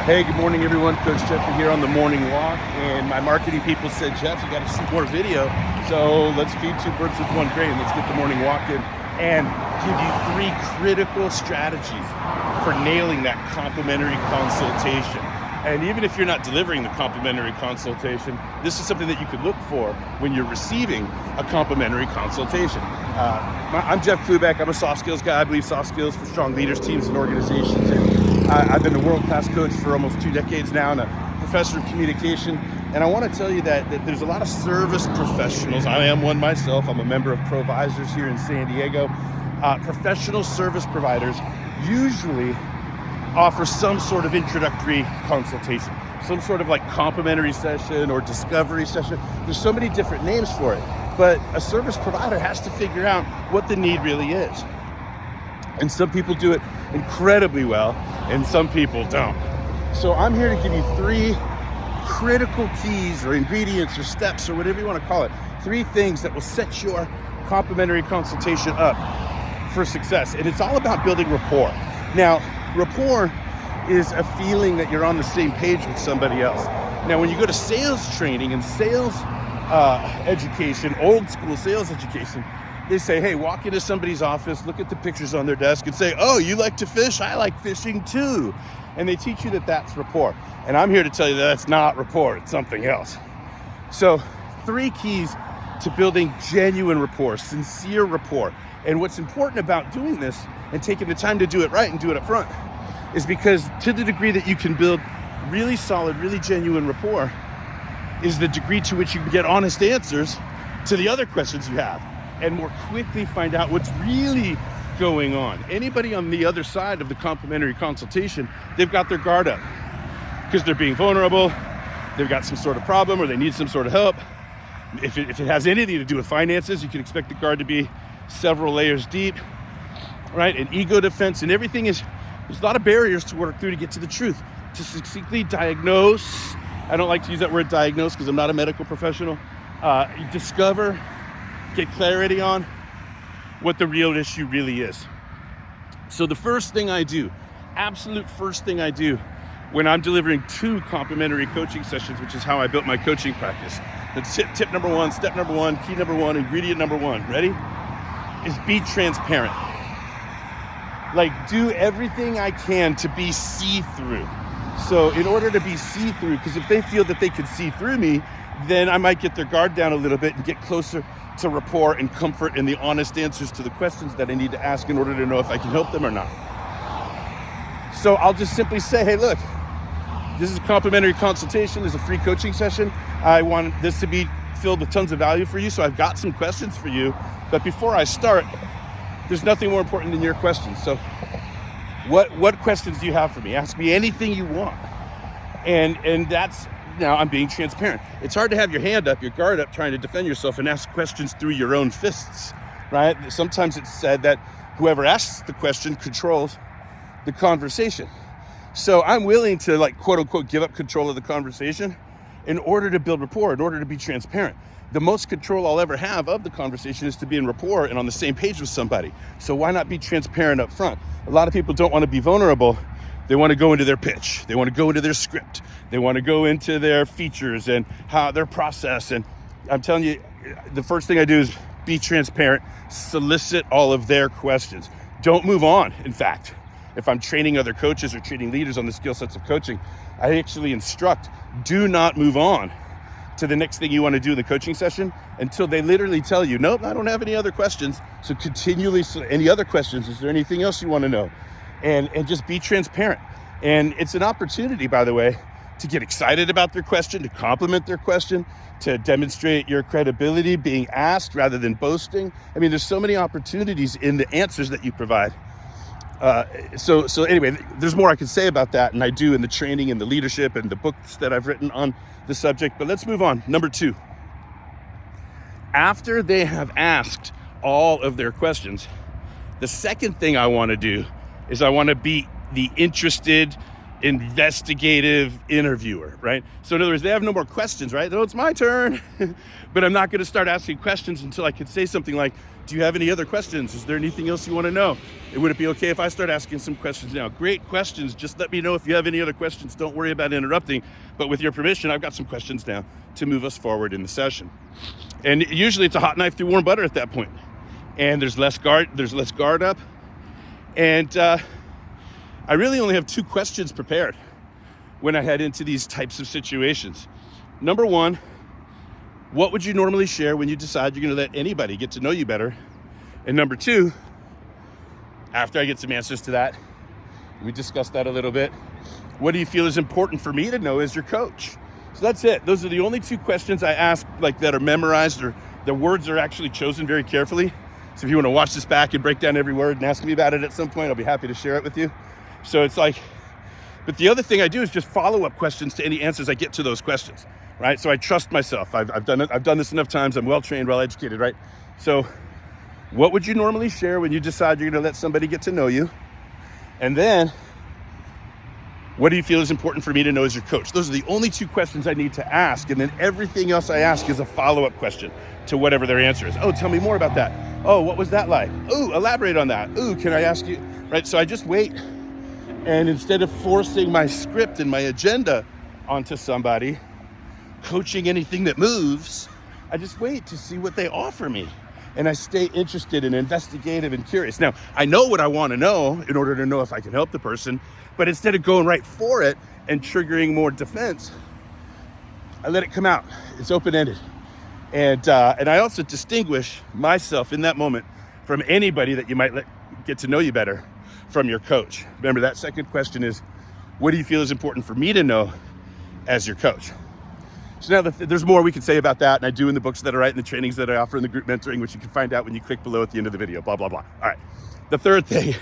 Hey, good morning, everyone. Coach Jeffrey here on the morning walk, and my marketing people said, Jeff, you got to shoot more video. So let's feed two birds with one grain. Let's get the morning walk in and give you 3 critical strategies for nailing that complimentary consultation. And even if you're not delivering the complimentary consultation, this is something that you could look for when you're receiving a complimentary consultation. I'm Jeff Klubeck. I'm a soft skills guy. I believe soft skills for strong leaders, teams, and organizations. And I've been a world-class coach for almost 2 decades now and a professor of communication. And I want to tell you that there's a lot of service professionals. I am one myself. I'm a member of Provisors here in San Diego. Professional service providers usually offer some sort of introductory consultation, some sort of like complimentary session or discovery session. There's so many different names for it, but a service provider has to figure out what the need really is. And some people do it incredibly well, and some people don't. So I'm here to give you 3 critical keys or ingredients or steps or whatever you want to call it. 3 things that will set your complimentary consultation up for success. And it's all about building rapport. Now, rapport is a feeling that you're on the same page with somebody else. Now, when you go to sales training and sales education, old school sales education, they say, hey, walk into somebody's office, look at the pictures on their desk and say, oh, you like to fish? I like fishing too. And they teach you that that's rapport. And I'm here to tell you that that's not rapport, it's something else. So 3 keys to building genuine rapport, sincere rapport. And what's important about doing this and taking the time to do it right and do it up front is because to the degree that you can build really solid, really genuine rapport is the degree to which you can get honest answers to the other questions you have and more quickly find out what's really going on. Anybody on the other side of the complimentary consultation, they've got their guard up because they're being vulnerable, they've got some sort of problem or they need some sort of help. If it has anything to do with finances, you can expect the guard to be several layers deep, right? And ego defense and everything there's a lot of barriers to work through to get to the truth, to succinctly diagnose. I don't like to use that word diagnose because I'm not a medical professional. Discover, get clarity on what the real issue really is. So the first thing I do, absolute first thing I do when I'm delivering 2 complimentary coaching sessions, which is how I built my coaching practice. That's tip number 1, step number 1, key number 1, ingredient number 1. Ready? Is be transparent. Like, do everything I can to be see-through. So in order to be see-through, because if they feel that they can see through me, then I might get their guard down a little bit and get closer to rapport and comfort and the honest answers to the questions that I need to ask in order to know if I can help them or not. So I'll just simply say, hey, look, this is a complimentary consultation. This is a free coaching session. I want this to be filled with tons of value for you. So I've got some questions for you. But before I start, there's nothing more important than your questions. So what questions do you have for me? Ask me anything you want. And that's, now I'm being transparent. It's hard to have your hand up, your guard up, trying to defend yourself and ask questions through your own fists, right? Sometimes it's said that whoever asks the question controls the conversation. So I'm willing to, like, quote unquote, give up control of the conversation in order to build rapport, in order to be transparent. The most control I'll ever have of the conversation is to be in rapport and on the same page with somebody. So why not be transparent up front? A lot of people don't want to be vulnerable. They want to go into their pitch. They want to go into their script. They want to go into their features and how their process. And I'm telling you, the first thing I do is be transparent, solicit all of their questions. Don't move on. In fact, if I'm training other coaches or training leaders on the skill sets of coaching, I actually instruct, do not move on to the next thing you want to do in the coaching session until they literally tell you, nope, I don't have any other questions. So continually, any other questions? Is there anything else you want to know? And just be transparent. And it's an opportunity, by the way, to get excited about their question, to compliment their question, to demonstrate your credibility being asked rather than boasting. I mean, there's so many opportunities in the answers that you provide. So anyway, there's more I can say about that, and I do in the training and the leadership and the books that I've written on the subject. But let's move on. Number 2. After they have asked all of their questions, the second thing I want to do is I want to be the interested, investigative interviewer, right? So in other words, they have no more questions, right? Oh, it's my turn. But I'm not going to start asking questions until I could say something like, do you have any other questions? Is there anything else you want to know? Would it be okay if I start asking some questions now? Great questions. Just let me know if you have any other questions. Don't worry about interrupting. But with your permission, I've got some questions now to move us forward in the session. And usually it's a hot knife through warm butter at that point. And there's less guard up. And I really only have 2 questions prepared when I head into these types of situations. Number 1, what would you normally share when you decide you're going to let anybody get to know you better? And number 2, after I get some answers to that, we discussed that a little bit, what do you feel is important for me to know as your coach? So that's it. Those are the only 2 questions I ask, like, that are memorized, or the words are actually chosen very carefully. So if you want to watch this back and break down every word and ask me about it at some point, I'll be happy to share it with you. So it's like, but the other thing I do is just follow-up questions to any answers I get to those questions, right? So I trust myself. I've done it. I've done this enough times. I'm well-trained, well-educated, right? So what would you normally share when you decide you're going to let somebody get to know you? And then, what do you feel is important for me to know as your coach? Those are the only 2 questions I need to ask. And then everything else I ask is a follow-up question to whatever their answer is. Oh, tell me more about that. Oh, what was that like? Oh, elaborate on that. Oh, can I ask you? Right? So I just wait. And instead of forcing my script and my agenda onto somebody, coaching anything that moves, I just wait to see what they offer me. And I stay interested and investigative and curious. Now, I know what I want to know in order to know if I can help the person, but instead of going right for it and triggering more defense, I let it come out. It's open-ended. And I also distinguish myself in that moment from anybody that you might let get to know you better from your coach. Remember, that second question is, what do you feel is important for me to know as your coach? So now there's more we could say about that, and I do in the books that I write and the trainings that I offer in the group mentoring, which you can find out when you click below at the end of the video, blah, blah, blah. All right, the third thing,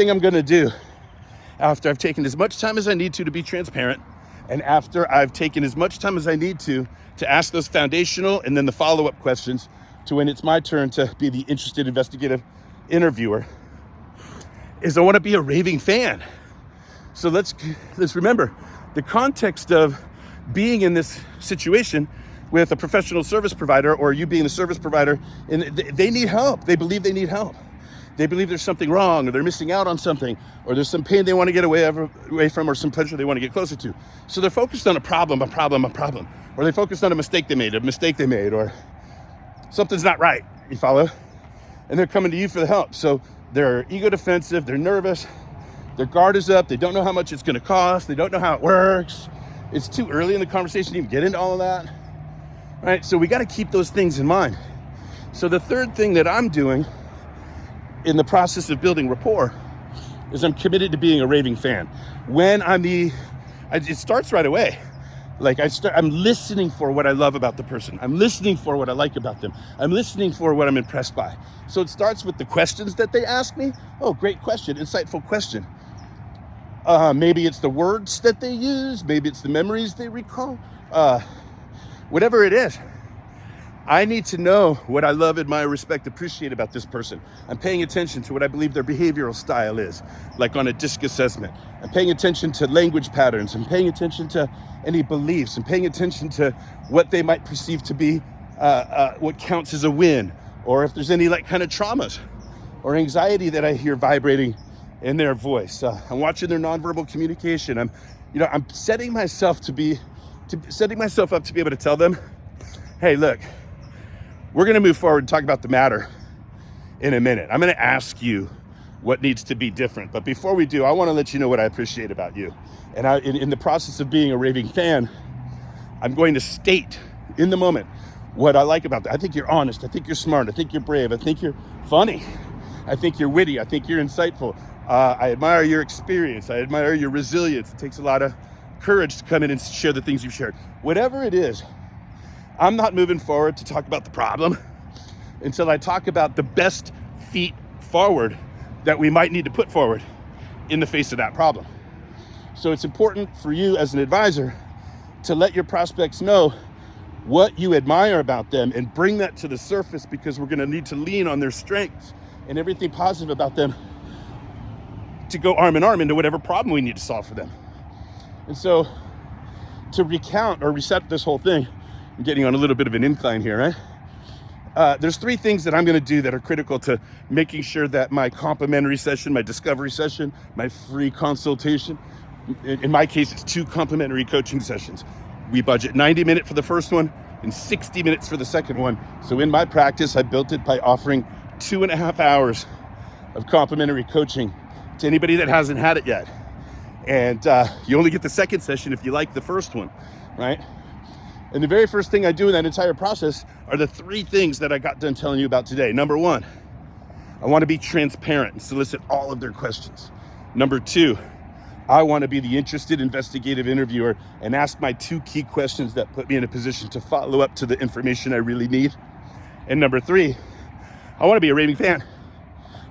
I'm gonna do after I've taken as much time as I need to be transparent, and after I've taken as much time as I need to ask those foundational and then the follow-up questions to when it's my turn to be the interested investigative interviewer, is I want to be a raving fan. So let's remember the context of being in this situation with a professional service provider, or you being the service provider, and they need help. They believe they need help. They believe there's something wrong, or they're missing out on something, or there's some pain they want to get away from, or some pleasure they want to get closer to. So they're focused on a problem, or they focused on a mistake they made, or something's not right. You follow? And they're coming to you for the help. So they're ego defensive, they're nervous, their guard is up, they don't know how much it's going to cost, they don't know how it works. It's too early in the conversation to even get into all of that, right? So we got to keep those things in mind. So the third thing that I'm doing in the process of building rapport is I'm committed to being a raving fan. When it starts right away. Like I'm listening for what I love about the person. I'm listening for what I like about them. I'm listening for what I'm impressed by. So it starts with the questions that they ask me. Oh, great question, insightful question. Maybe it's the words that they use. Maybe it's the memories they recall. Whatever it is, I need to know what I love, admire, respect, appreciate about this person. I'm paying attention to what I believe their behavioral style is, like on a DISC assessment. I'm paying attention to language patterns. I'm paying attention to any beliefs. I'm paying attention to what they might perceive to be what counts as a win, or if there's any like kind of traumas or anxiety that I hear vibrating in their voice. I'm watching their nonverbal communication. I'm setting myself up to be able to tell them, hey, look, we're going to move forward and talk about the matter in a minute. I'm going to ask you what needs to be different. But before we do, I want to let you know what I appreciate about you. And in the process of being a raving fan, I'm going to state in the moment what I like about that. I think you're honest. I think you're smart. I think you're brave. I think you're funny. I think you're witty. I think you're insightful. I admire your experience. I admire your resilience. It takes a lot of courage to come in and share the things you've shared. Whatever it is, I'm not moving forward to talk about the problem until I talk about the best feet forward that we might need to put forward in the face of that problem. So it's important for you as an advisor to let your prospects know what you admire about them and bring that to the surface, because we're going to need to lean on their strengths and everything positive about them to go arm in arm into whatever problem we need to solve for them. And so to recount or reset this whole thing, I'm getting on a little bit of an incline here, right? There's 3 things that I'm going to do that are critical to making sure that my complimentary session, my discovery session, my free consultation, in my case, it's 2 complimentary coaching sessions. We budget 90 minutes for the first one and 60 minutes for the second one. So in my practice, I built it by offering 2.5 hours of complimentary coaching to anybody that hasn't had it yet. And you only get the second session if you like the first one, right? And the very first thing I do in that entire process are the 3 things that I got done telling you about today. Number 1, I want to be transparent and solicit all of their questions. Number 2, I want to be the interested investigative interviewer and ask my 2 key questions that put me in a position to follow up to the information I really need. And number 3, I want to be a raving fan.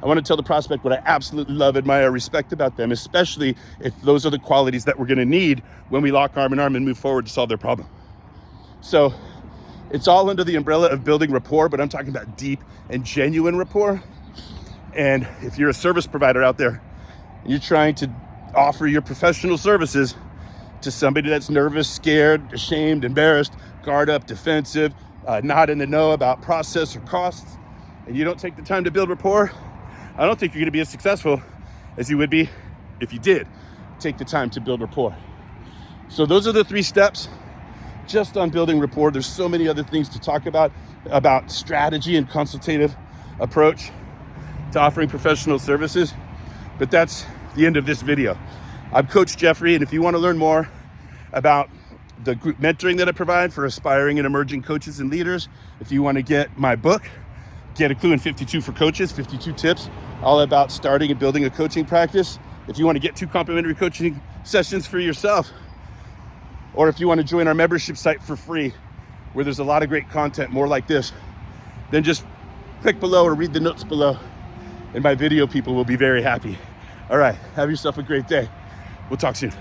I want to tell the prospect what I absolutely love, admire, respect about them, especially if those are the qualities that we're going to need when we lock arm in arm and move forward to solve their problem. So it's all under the umbrella of building rapport, but I'm talking about deep and genuine rapport. And if you're a service provider out there and you're trying to offer your professional services to somebody that's nervous, scared, ashamed, embarrassed, guard up, defensive, not in the know about process or costs, and you don't take the time to build rapport, I don't think you're going to be as successful as you would be if you did take the time to build rapport. So those are the 3 steps just on building rapport. There's so many other things to talk about strategy and consultative approach to offering professional services, but that's the end of this video. I'm Coach Jeffrey, and if you want to learn more about the group mentoring that I provide for aspiring and emerging coaches and leaders, if you want to get my book, Get a Clue in 52 for Coaches, 52 tips, all about starting and building a coaching practice. If you want to get 2 complimentary coaching sessions for yourself, or if you want to join our membership site for free, where there's a lot of great content, more like this, then just click below or read the notes below, and my video people will be very happy. All right, have yourself a great day. We'll talk soon.